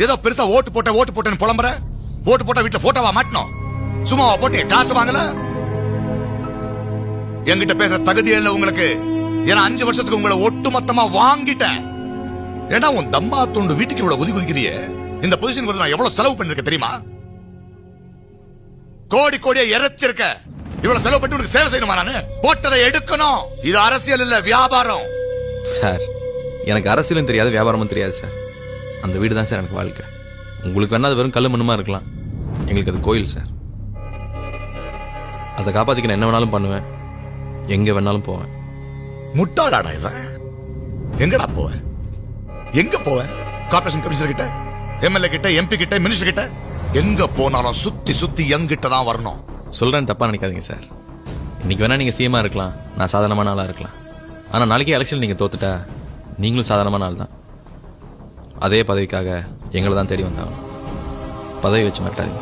ஏதோ பெருசா ஓட்டு போட்டேன்னு புலம்புற. ஓட்டு போட்ட வீட்டுல போட்டோவா மாட்டணும்? சும்மாவா போட்டு காசு வாங்கல? என்கிட்ட பேசுற தகுதியே இல்ல உங்களுக்கு. ஏன்னா 5 வருஷத்துக்கு உங்களை ஒட்டு மொத்தமா வாங்கிட்டேன். ஏன்னா உன் தம்பா துண்டு வீட்டுக்கு இவ்வளவு ஒதுக்கிறிய. இந்த பொசிஷன் நான் எவ்வளவு செலவு பண்ணிருக்க தெரியுமா? கோடியா இறைச்சிருக்க. இவ்வளவு செலவு பண்ணி உனக்கு சேவை செய்யணுமா? நானு போட்டதை எடுக்கணும். இது அரசியல் இல்ல, வியாபாரம். சார், எனக்கு அரசியலும் தெரியாது, வியாபாரமும் தெரியாது சார். அந்த வீடு தான் சார் எனக்கு வாழ்க்கை. உங்களுக்கு வேணா அது வெறும் கல்லு மண்ணுமா இருக்கலாம், எங்களுக்கு அது கோயில் சார். அதை காப்பாத்திக்க நான் என்ன வேணாலும் பண்ணுவேன், எங்க வேணாலும் போவேன். முட்டாளாடா இவன். எங்கடா போவேன்? எங்க போவேன்? கார்பரேஷன் கமிஷனர் கிட்ட, எம்எல்ஏ கிட்ட, எம்பி கிட்ட, மினிஸ்டர் கிட்ட, எங்க போனாலும் சுத்தி எங்கிட்ட தான் வரணும். சொல்றேன்னு தப்பா நினைக்காதீங்க சார். இன்னைக்கு வேணா நீங்க சிஎம்மா இருக்கலாம், நான் சாதாரணமான ஆளா இருக்கலாம். ஆனா நாளைக்கே எலெக்ஷன் நீங்க தோத்துட்டா நீங்களும் சாதாரணமான ஆள் தான். அதே பதவிக்காக எங்களை தான் தேடி வந்தாங்க. பதவி வச்சு மாட்டாதீங்க.